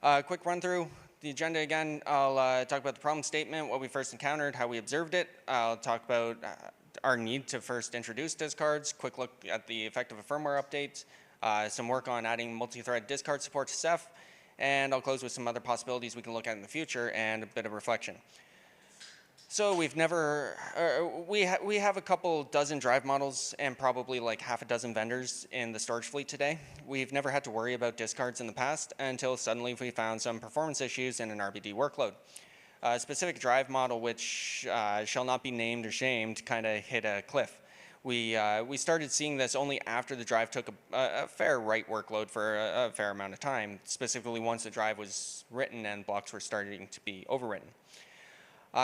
Quick run through the agenda again. I'll talk about the problem statement, what we first encountered, how we observed it. I'll talk about our need to first introduce discards, quick look at the effect of a firmware update, some work on adding multi-thread discard support to Ceph, and I'll close with some other possibilities we can look at in the future and a bit of reflection. So we have a couple dozen drive models and probably like half a dozen vendors in the storage fleet today. We've never had to worry about discards in the past until suddenly we found some performance issues in an RBD workload. A specific drive model, which shall not be named or shamed, kind of hit a cliff. We started seeing this only after the drive took a fair write workload for a fair amount of time, specifically once the drive was written and blocks were starting to be overwritten.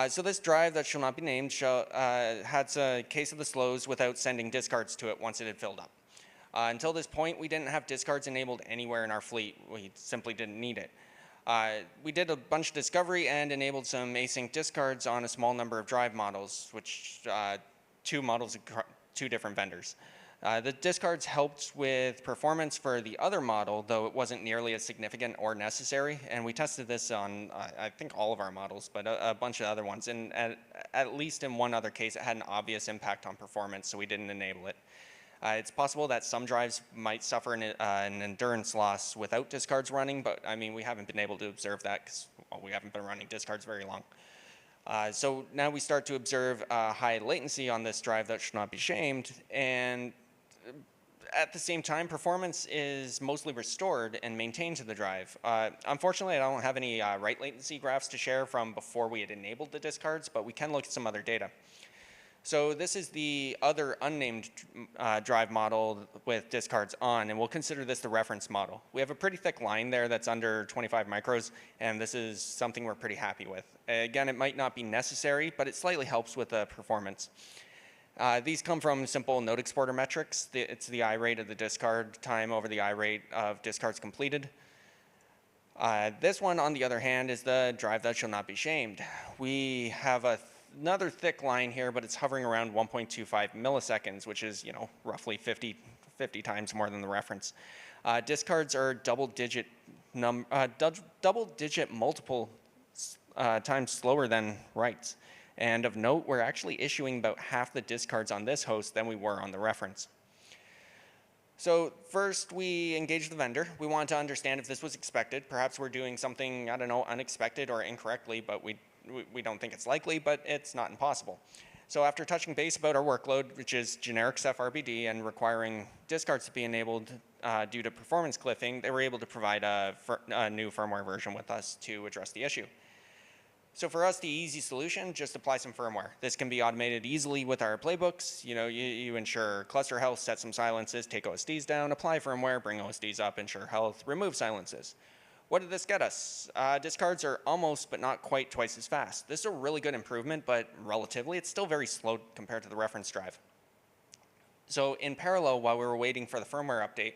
So this drive that shall not be named had a case of the slows without sending discards to it once it had filled up. Until this point, we didn't have discards enabled anywhere in our fleet. We simply didn't need it. We did a bunch of discovery and enabled some async discards on a small number of drive models, which two models, two different vendors. The discards helped with performance for the other model, though it wasn't nearly as significant or necessary. And we tested this on, I think, all of our models, but a bunch of other ones. And at least in one other case, it had an obvious impact on performance, so we didn't enable it. It's possible that some drives might suffer an endurance loss without discards running, but I mean, we haven't been able to observe that because we haven't been running discards very long. So now we start to observe high latency on this drive that should not be shamed, and at the same time, performance is mostly restored and maintained to the drive. Unfortunately, I don't have any write latency graphs to share from before we had enabled the discards, but we can look at some other data. So this is the other unnamed drive model with discards on, and we'll consider this the reference model. We have a pretty thick line there that's under 25 micros, and this is something we're pretty happy with. Again, it might not be necessary, but it slightly helps with the performance. These come from simple node exporter metrics. It's the I rate of the discard time over the I rate of discards completed. This one, on the other hand, is the drive that shall not be shamed. We have another thick line here, but it's hovering around 1.25 milliseconds, which is, roughly 50 times more than the reference. Discards are double-digit multiple times slower than writes. And of note, we're actually issuing about half the discards on this host than we were on the reference. So first, we engaged the vendor. We wanted to understand if this was expected. Perhaps we're doing something, I don't know, unexpected or incorrectly, but we don't think it's likely, but it's not impossible. So after touching base about our workload, which is generic Ceph RBD and requiring discards to be enabled due to performance cliffing, they were able to provide a new firmware version with us to address the issue. So for us, the easy solution, just apply some firmware. This can be automated easily with our playbooks. You ensure cluster health, set some silences, take OSDs down, apply firmware, bring OSDs up, ensure health, remove silences. What did this get us? Discards are almost, but not quite twice as fast. This is a really good improvement, but relatively, it's still very slow compared to the reference drive. So in parallel, while we were waiting for the firmware update,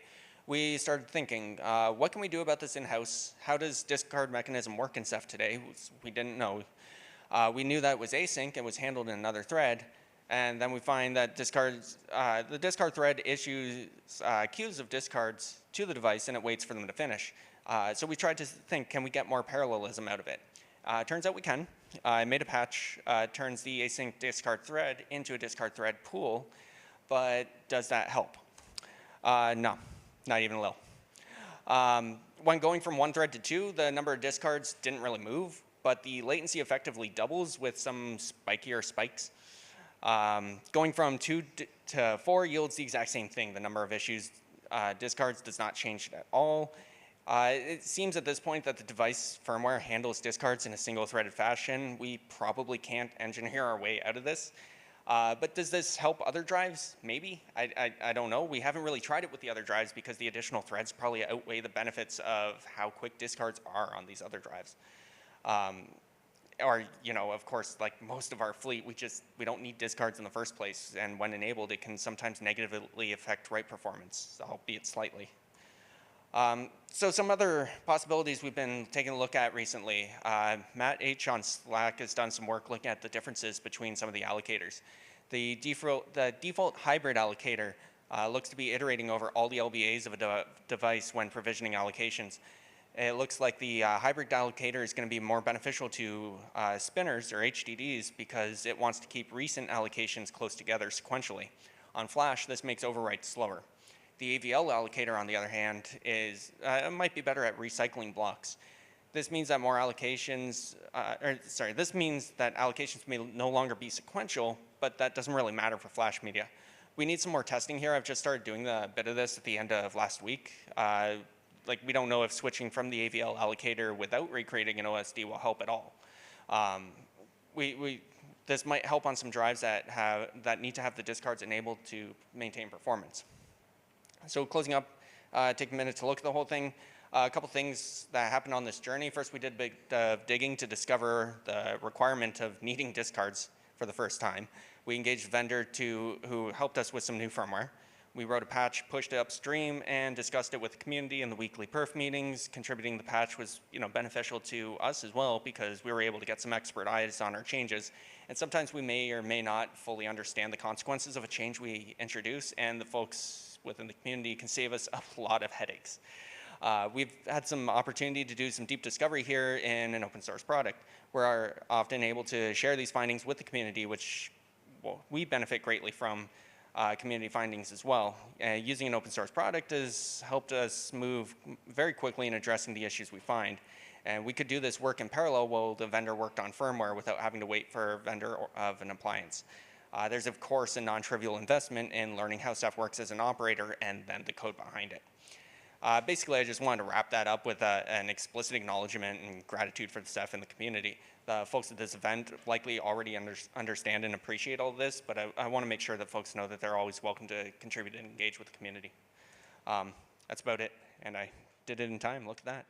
we started thinking, what can we do about this in-house? How does discard mechanism work in Ceph today? We didn't know. We knew that it was async and was handled in another thread. And then we find that the discard thread issues queues of discards to the device, and it waits for them to finish. So we tried to think, can we get more parallelism out of it? Turns out we can. I made a patch, turns the async discard thread into a discard thread pool, but does that help? No. Not even a little. When going from one thread to two, the number of discards didn't really move, but the latency effectively doubles with some spikier spikes. Going from 2 to 4 yields the exact same thing. The number of issues discards does not change at all. It seems at this point that the device firmware handles discards in a single-threaded fashion. We probably can't engineer our way out of this. But does this help other drives? Maybe. I don't know. We haven't really tried it with the other drives because the additional threads probably outweigh the benefits of how quick discards are on these other drives. Or, of course, like most of our fleet, we don't need discards in the first place. And when enabled, it can sometimes negatively affect write performance, albeit slightly. So some other possibilities we've been taking a look at recently. Matt H. on Slack has done some work looking at the differences between some of the allocators. The default hybrid allocator looks to be iterating over all the LBAs of a device when provisioning allocations. It looks like the hybrid allocator is going to be more beneficial to spinners or HDDs because it wants to keep recent allocations close together sequentially. On Flash, this makes overwrites slower. The AVL allocator, on the other hand, might be better at recycling blocks. This means that this means that allocations may no longer be sequential, but that doesn't really matter for Flash media. We need some more testing here. I've just started doing a bit of this at the end of last week. We don't know if switching from the AVL allocator without recreating an OSD will help at all. This might help on some drives that need to have the discards enabled to maintain performance. So closing up, take a minute to look at the whole thing. A couple things that happened on this journey. First, we did a bit digging to discover the requirement of needing discards for the first time. We engaged a vendor who helped us with some new firmware. We wrote a patch, pushed it upstream, and discussed it with the community in the weekly perf meetings. Contributing the patch was beneficial to us as well because we were able to get some expert eyes on our changes. And sometimes we may or may not fully understand the consequences of a change we introduce, and the folks within the community can save us a lot of headaches. We've had some opportunity to do some deep discovery here in an open source product. We're often able to share these findings with the community, which we benefit greatly from community findings as well. Using an open source product has helped us move very quickly in addressing the issues we find. And we could do this work in parallel while the vendor worked on firmware without having to wait for a vendor of an appliance. There's, of course, a non-trivial investment in learning how Ceph works as an operator and then the code behind it. Basically, I just wanted to wrap that up with an explicit acknowledgement and gratitude for the Ceph and the community. The folks at this event likely already understand and appreciate all of this, but I want to make sure that folks know that they're always welcome to contribute and engage with the community. That's about it, and I did it in time. Look at that.